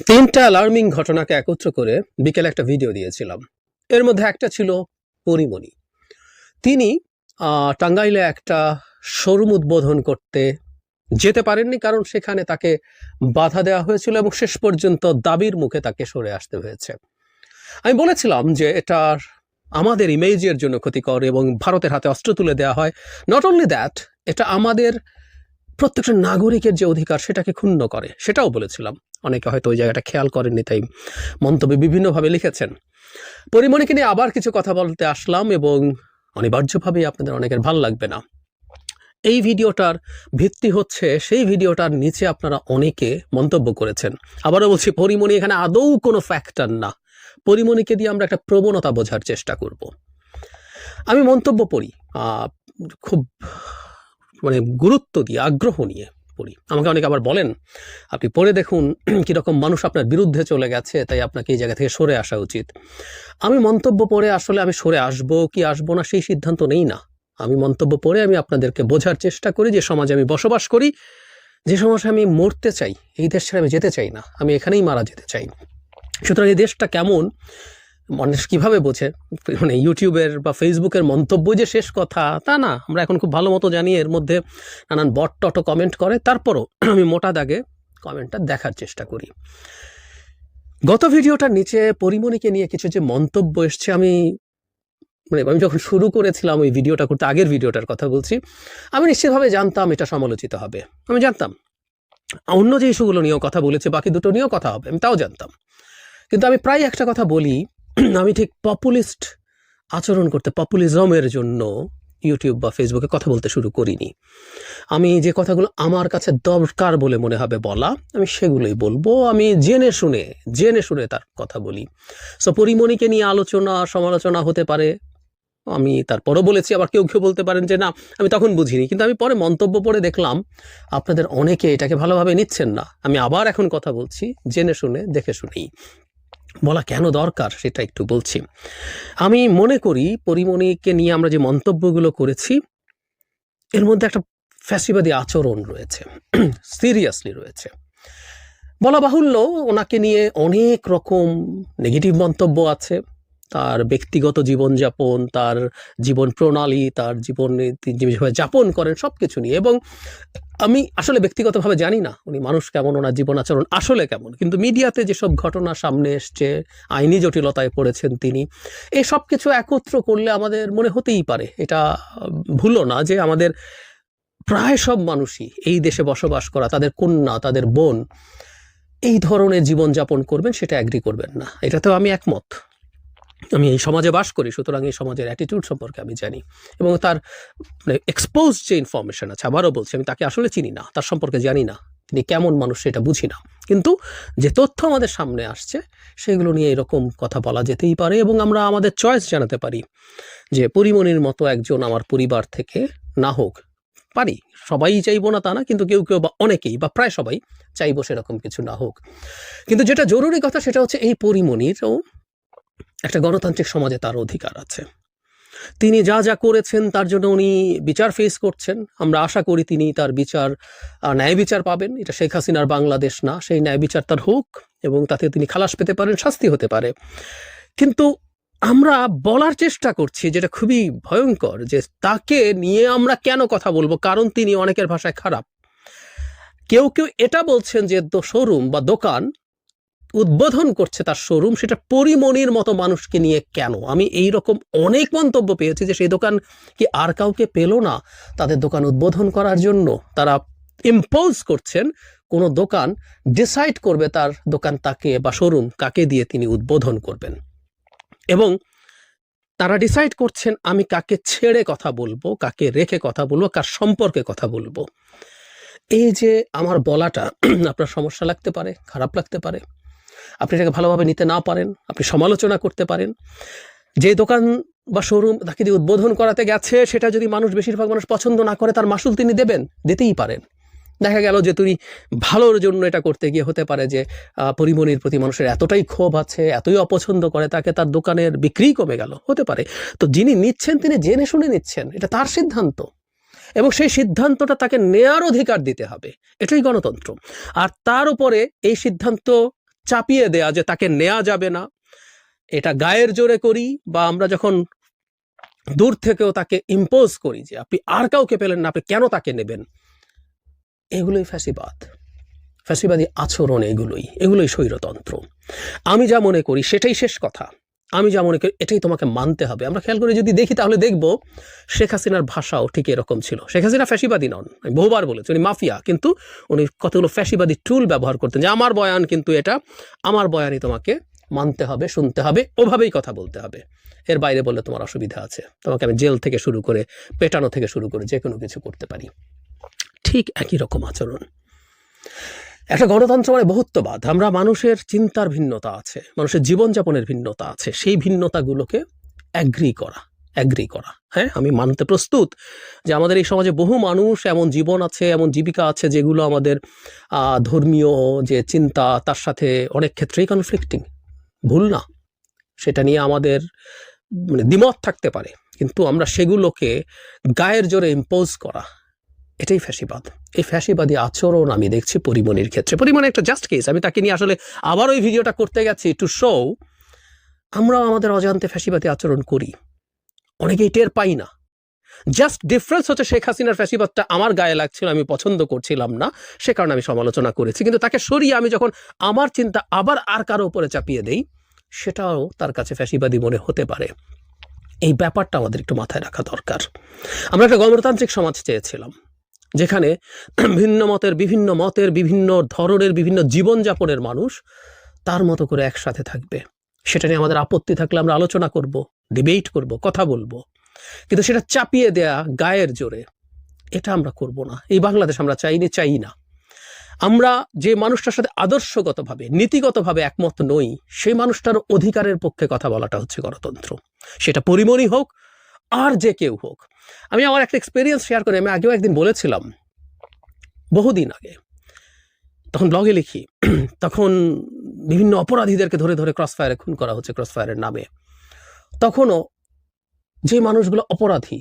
তিনটা অ্যালার্মিং ঘটনাকে একত্র করে বিকেলে একটা ভিডিও দিয়েছিলাম। এর মধ্যে একটা ছিল পরিমণি। তিনি টাঙ্গাইলে একটা শোরুম উদ্বোধন করতে যেতে পারেননি, কারণ সেখানে তাকে বাধা দেওয়া হয়েছিল এবং শেষ পর্যন্ত দাবির মুখে তাকে সরে আসতে হয়েছে। আমি বলেছিলাম যে এটা আমাদের ইমেজের জন্য ক্ষতিকর এবং ভারতের হাতে অস্ত্র তুলে দেওয়া হয়। নট অনলি দ্যাট, এটা আমাদের প্রত্যেকটা নাগরিকের যে অধিকার সেটাকে ক্ষুণ্ণ করে, সেটাও বলেছিলাম। অনেকে হয়তো ওই জায়গাটা খেয়াল করেননি, তাই মন্তব্যে বিভিন্নভাবে লিখেছেন। পরিমণিকে নিয়ে আবার কিছু কথা বলতে আসলাম এবং অনিবার্যভাবেই আপনাদের অনেকের ভাল লাগবে না। এই ভিডিওটার ভিত্তি হচ্ছে সেই ভিডিওটার নিচে আপনারা অনেকে মন্তব্য করেছেন। আবারও বলছি, পরিমণি এখানে আদৌ কোনো ফ্যাক্টর না। পরিমণিকে দিয়ে আমরা একটা প্রবণতা বোঝার চেষ্টা করব। আমি মন্তব্য পড়ি খুব গুরুত্ব দিয়ে, আগ্রহ নিয়ে পড়ি। আমাকে অনেকে আবার বলেন, আপনি পড়ে দেখুন কীরকম মানুষ আপনার বিরুদ্ধে চলে গেছে, তাই আপনাকে এই জায়গা থেকে সরে আসা উচিত। আমি মন্তব্য পড়ে আসলে আমি সরে আসবো কি আসবো না সেই সিদ্ধান্ত নেই না। আমি মন্তব্য পড়ে আমি আপনাদেরকে বোঝার চেষ্টা করি যে সমাজে আমি বসবাস করি, যে সমাজে আমি মরতে চাই, এই দেশ ছেড়ে আমি যেতে চাই না, আমি এখানেই মারা যেতে চাই। সুতরাং এই দেশটা কেমন মানুষ কীভাবে বোঝে, ইউটিউবের বা ফেসবুকের মন্তব্য যে শেষ কথা তা না। আমরা এখন খুব ভালো মতো জানি এর মধ্যে নানান বট টটো কমেন্ট করে, তারপরও আমি মোটা দাগে কমেন্টটা দেখার চেষ্টা করি। গত ভিডিওটার নিচে পরিমণিকে নিয়ে কিছু যে মন্তব্য এসছে, আমি যখন শুরু করেছিলাম ওই ভিডিওটা করতে, আগের ভিডিওটার কথা বলছি, আমি নিশ্চিতভাবে জানতাম এটা সমালোচিত হবে। আমি জানতাম অন্য যে ইস্যুগুলো নিয়েও কথা বলেছে, বাকি দুটো নিয়েও কথা হবে, আমি তাও জানতাম। কিন্তু আমি প্রায় একটা কথা বলি, আমি ঠিক পপুলিস্ট আচরণ করতে, পপুলিজমের জন্য ইউটিউব বা ফেসবুকে কথা বলতে শুরু করিনি। আমি যে কথাগুলো আমার কাছে দরকার বলে মনে হবে বলা, আমি সেগুলোই বলবো। আমি জেনে শুনে তার কথা বলি। সো পরিমণিকে নিয়ে আলোচনা সমালোচনা হতে পারে, আমি তারপরও বলেছি। আবার কেউ বলতে পারেন যে না, আমি তখন বুঝিনি। কিন্তু আমি পরে মন্তব্য পড়ে দেখলাম আপনাদের অনেকে এটাকে ভালোভাবে নিচ্ছেন না। আমি আবার এখন কথা বলছি, জেনে শুনে দেখে শুনেই। বলা কেন দরকার সেটা একটু বলছি। আমি মনে করি পরিমণিকে নিয়ে আমরা যে মন্তব্যগুলো করেছি, এর মধ্যে একটা ফ্যাসিবাদী আচরণ রয়েছে, সিরিয়াসলি রয়েছে। বলা বাহুল্য, ওনাকে নিয়ে অনেক রকম নেগেটিভ মন্তব্য আছে। তার ব্যক্তিগত জীবনযাপন, তার জীবন প্রণালী, তার জীবনে তিনি যেভাবে যাপন করেন সব কিছু নিয়ে। এবং আমি আসলে ব্যক্তিগতভাবে জানি না উনি মানুষ কেমন, ওনার জীবন আচরণ আসলে কেমন, কিন্তু মিডিয়াতে যেসব ঘটনা সামনে এসছে, আইনি জটিলতায় পড়েছেন তিনি, এই সব কিছু একত্র করলে আমাদের মনে হতেই পারে, এটা ভুলো না যে আমাদের প্রায় সব মানুষই এই দেশে বসবাস করা, তাদের কন্যা, তাদের বোন এই ধরনের জীবনযাপন করবেন, সেটা অ্যাগ্রি করবেন না। এটাতেও আমি একমত। আমি এই সমাজে বাস করি, সুতরাং এই সমাজের অ্যাটিটিউড সম্পর্কে আমি জানি। এবং তার এক্সপোজ যে ইনফরমেশন আছে, আবারও বলছি, আমি তাকে আসলে চিনি না, তার সম্পর্কে জানি না, তিনি কেমন মানুষ সেটা বুঝি না। কিন্তু যে তথ্য আমাদের সামনে আসছে সেগুলো নিয়ে এরকম কথা বলা যেতেই পারে এবং আমরা আমাদের চয়েস জানাতে পারি যে পরিমণির মতো একজন আমার পরিবার থেকে না হোক। পারি, সবাই চাইবো না তা না, কিন্তু কেউ বা অনেকেই বা প্রায় সবাই চাইবো সেরকম কিছু না হোক। কিন্তু যেটা জরুরি কথা সেটা হচ্ছে এই পরিমণিরও একটা গণতান্ত্রিক সমাজে তার অধিকার আছে। তিনি যা যা করেছেন তার জন্য উনি বিচার ফেস করছেন। আমরা আশা করি তিনি তার ন্যায় বিচার পাবেন। এটা শেখ হাসিনার বাংলাদেশ না, সেই ন্যায় বিচার তার হোক এবং তাতে তিনি খালাস পেতে পারেন, শাস্তি হতে পারে। কিন্তু আমরা বলার চেষ্টা করছি, যেটা খুবই ভয়ঙ্কর, যে তাকে নিয়ে আমরা কেন কথা বলবো, কারণ তিনি অনেকের ভাষায় খারাপ। কেউ এটা বলছেন যে শোরুম বা দোকান উদ্বোধন করছে তার শোরুম, সেটা পরিমণির মতো মানুষকে নিয়ে কেন। আমি এই রকম অনেক মন্তব্য পেয়েছি যে সেই দোকান কি আর কাউকে পেল না তাদের দোকান উদ্বোধন করার জন্য। তারা ইম্পোজ করছেন, কোনো দোকান ডিসাইড করবে তার দোকান তাকে বা শোরুম কাকে দিয়ে তিনি উদ্বোধন করবেন, এবং তারা ডিসাইড করছেন আমি কাকে ছেড়ে কথা বলবো, কাকে রেখে কথা বলবো, কার সম্পর্কে কথা বলবো। এই যে আমার বলাটা আপনার সমস্যা লাগতে পারে, খারাপ লাগতে পারে, আপনি এটাকে ভালোভাবে নিতে না পারেন, আপনি সমালোচনা করতে পারেন। যে দোকান বা শোরুম তাকে দিয়ে উদ্বোধন করাতে গেছে, সেটা যদি বেশিরভাগ মানুষ পছন্দ না করে, তার মাসুল তিনি দিতেই পারেন। দেখা গেল যে তিনি ভালোর জন্য এটা করতে গিয়ে হতে পারে যে পরিমণির প্রতি মানুষের এতটাই ক্ষোভ আছে, এতই অপছন্দ করে তাকে, তার দোকানের বিক্রি কমে গেল, হতে পারে। তো যিনি নিচ্ছেন তিনি জেনে শুনে নিচ্ছেন, এটা তার সিদ্ধান্ত এবং সেই সিদ্ধান্তটা তাকে নেয়ার অধিকার দিতে হবে, এটাই গণতন্ত্র। আর তার উপরে এই সিদ্ধান্ত চাপিয়ে দেয়া যে তাকে নেওয়া যাবে না, এটা গায়ের জোরে করি, বা আমরা যখন দূর থেকেও তাকে ইম্পোজ করি যে আপনি আর কাউকে পেলেন না, আপনি কেন তাকে নেবেন, এগুলোই ফ্যাসিবাদ, ফ্যাসিবাদী আচরণ, এগুলোই স্বৈরতন্ত্র। আমি যা মনে করি সেটাই শেষ কথা, আমি যা মনে করি এটাই তোমাকে মানতে হবে। আমরা খেয়াল করে যদি দেখি তাহলে দেখব শেখ হাসিনার ভাষাও ঠিক এরকম ছিল। শেখ হাসিনা ফ্যাসিবাদী নন, আমি বহুবার বলেছি, উনি মাফিয়া, কিন্তু উনি কতগুলো ফ্যাসিবাদী টুল ব্যবহার করতেন, যে আমার বয়ান কিন্তু এটা, আমার বয়ানই তোমাকে মানতে হবে, শুনতে হবে, ওভাবেই কথা বলতে হবে, এর বাইরে বললে তোমার অসুবিধা আছে, তোমাকে আমি জেল থেকে শুরু করে পেটানো থেকে শুরু করে যে কোনো কিছু করতে পারি। ঠিক একই রকম আচরণ। একটা গণতন্ত্র মানে বহুত্ববাদ। আমরা মানুষের চিন্তার ভিন্নতা আছে, মানুষের জীবনযাপনের ভিন্নতা আছে, সেই ভিন্নতাগুলোকে অ্যাগ্রি করা। হ্যাঁ, আমি মানতে প্রস্তুত যে আমাদের এই সমাজে বহু মানুষ এমন জীবন আছে, এমন জীবিকা আছে, যেগুলো আমাদের ধর্মীয় যে চিন্তা তার সাথে অনেক ক্ষেত্রেই কনফ্লিক্টিং, ভুল না, সেটা নিয়ে আমাদের মানে দ্বিমত থাকতে পারে, কিন্তু আমরা সেগুলোকে গায়ের জোরে ইম্পোজ করা, এটাই ফ্যাসিবাদ। এই ফ্যাসিবাদী আচরণ আমি দেখছি পরিমণির ক্ষেত্রে। পরিমণি একটা জাস্ট কেস, আমি তাকে নিয়ে আসলে আবার ওই ভিডিওটা করতে গেছি টু শো আমরাও আমাদের অজান্তে ফ্যাসিবাদী আচরণ করি, অনেকেই টের পাই না। জাস্ট ডিফারেন্স হচ্ছে শেখ হাসিনার ফ্যাসিবাদটা আমার গায়ে লাগছিল, আমি পছন্দ করছিলাম না, সে কারণে আমি সমালোচনা করেছি, কিন্তু তাকে সরিয়ে আমি যখন আমার চিন্তা আবার আর কারো উপরে চাপিয়ে দেই, সেটাও তার কাছে ফ্যাসিবাদী মনে হতে পারে। এই ব্যাপারটা আমাদের একটু মাথায় রাখা দরকার। আমরা একটা গণতান্ত্রিক সমাজ চেয়েছিলাম, যেখানে ভিন্ন মতের, বিভিন্ন ধরনের, বিভিন্ন জীবনযাপনের মানুষ তার মতো করে একসাথে থাকবে। সেটা নিয়ে আমাদের আপত্তি থাকলে আমরা আলোচনা করব, ডিবেট করব, কথা বলবো, কিন্তু সেটা চাপিয়ে দেয়া গায়ের জোরে, এটা আমরা করব না। এই বাংলাদেশ আমরা চাই না। আমরা যে মানুষটার সাথে আদর্শগতভাবে, নীতিগতভাবে একমত নই, সেই মানুষটার অধিকারের পক্ষে কথা বলাটা হচ্ছে গণতন্ত্র। সেটা পরিমণি হোক আর যে কেউ হোক। আমি আমার একটা এক্সপিরিয়েন্স শেয়ার করি। আমি আগেও একদিন বলেছিলাম, বহুদিন আগে, তখন ব্লগে লিখি, তখন বিভিন্ন অপরাধীদেরকে ধরে ধরে ক্রসফায়ারে খুন করা হচ্ছে, ক্রসফায়ারের নামে। তখনও যে মানুষগুলো অপরাধী,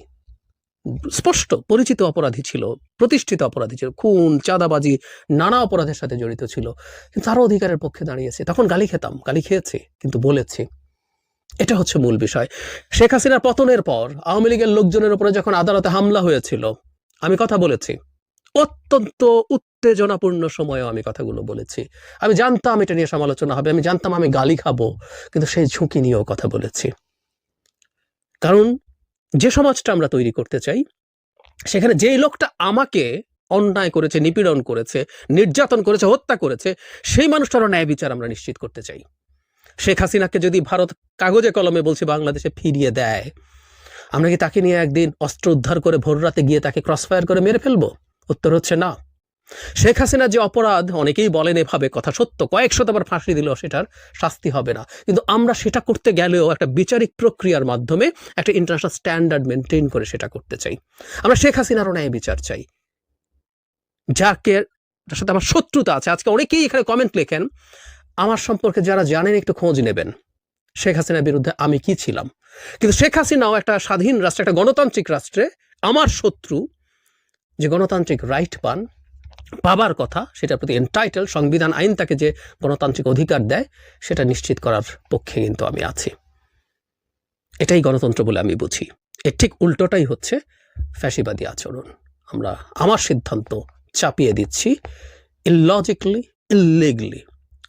স্পষ্ট পরিচিত অপরাধী ছিল, প্রতিষ্ঠিত অপরাধী ছিল, খুন, চাঁদাবাজি, নানা অপরাধের সাথে জড়িত ছিল, কিন্তু তারও অধিকারের পক্ষে দাঁড়িয়েছে। তখন গালি খেতাম, গালি খেয়েছি, কিন্তু বলেছি। এটা হচ্ছে মূল বিষয়। শেখ হাসিনার পতনের পর আওয়ামী লীগের লোকজনের উপরে যখন আদালতে হামলা হয়েছিল, আমি কথা বলেছি, অত্যন্ত উত্তেজনাপূর্ণ সময়েও আমি কথাগুলো বলেছি। আমি জানতাম এটা নিয়ে সমালোচনা হবে, আমি জানতাম আমি গালি খাবো, কিন্তু সেই ঝুঁকি নিয়েও কথা বলেছি। কারণ যে সমাজটা আমরা তৈরি করতে চাই, সেখানে যেই লোকটা আমাকে অন্যায় করেছে, নিপীড়ন করেছে, নির্যাতন করেছে, হত্যা করেছে, সেই মানুষটারও ন্যায় বিচার আমরা নিশ্চিত করতে চাই। শেখ হাসিনাকে যদি ভারত কাগজে কলমে বলছি বাংলাদেশে ফিরিয়ে দেয়, আমরা কি তাকে নিয়ে একদিন অস্ত্র উদ্ধার করে ভোর রাতে গিয়ে তাকে ক্রসফায়ার করে মেরে ফেলবো? উত্তর হচ্ছে না। শেখ হাসিনা যে অপরাধ, অনেকেই বলেন এভাবে, কথা সত্য, কয়েকশতবার ফাঁসি দিলেও সেটার শাস্তি হবে না, কিন্তু আমরা সেটা করতে গেলেও একটা বিচারিক প্রক্রিয়ার মাধ্যমে একটা ইন্টারন্যাশনাল স্ট্যান্ডার্ড মেনটেন করে সেটা করতে চাই। আমরা শেখ হাসিনারও ন্যায় বিচার চাই। যার সাথে আমার শত্রুতা আছে, আজকে অনেকেই এখানে কমেন্ট লেখেন, আমার সম্পর্কে যারা জানেন একটু খোঁজ নেবেন, শেখ হাসিনার বিরুদ্ধে আমি কি ছিলাম। কিন্তু শেখ হাসিনাও একটা স্বাধীন রাষ্ট্রে, একটা গণতান্ত্রিক রাষ্ট্রে আমার শত্রু, যে গণতান্ত্রিক রাইট পাবার কথা, সেটার প্রতি এন্টাইটেল, সংবিধান আইন তাকে যে গণতান্ত্রিক অধিকার দেয়, সেটা নিশ্চিত করার পক্ষে কিন্তু আমি আছি। এটাই গণতন্ত্র বলে আমি বুঝি। এর ঠিক উল্টোটাই হচ্ছে ফ্যাসিবাদী আচরণ। আমরা আমার সিদ্ধান্ত চাপিয়ে দিচ্ছি, ইললজিক্যালি, ইললিগালি,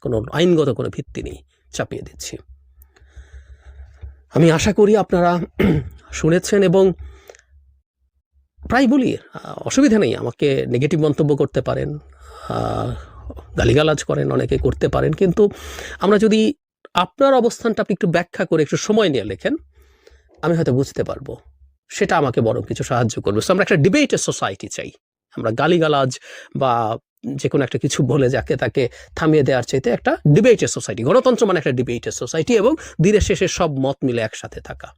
কোনো আইনগত কোনো ভিত্তি নেই, চাপিয়ে দিচ্ছি। আমি আশা করি আপনারা শুনেছেন, এবং প্রায় বলি, অসুবিধা নেই, আমাকে নেগেটিভ মন্তব্য করতে পারেন, গালিগালাজ করেন, অনেকে করতে পারেন, কিন্তু আমরা যদি আপনার অবস্থানটা আপনি একটু ব্যাখ্যা করে একটু সময় নিয়ে লেখেন, আমি হয়তো বুঝতে পারবো, সেটা আমাকে বরং কিছু সাহায্য করবে। সো আমরা একটা ডিবেটের সোসাইটি চাই। আমরা গালিগালাজ বা যে কোনো একটা কিছু বলে যাকে তাকে থামিয়ে দেওয়ার চাইতে একটা ডিবেটের সোসাইটি। গণতন্ত্র মানে একটা ডিবেটের সোসাইটি, এবং দিনের শেষে সব মত মিলে একসাথে থাকা।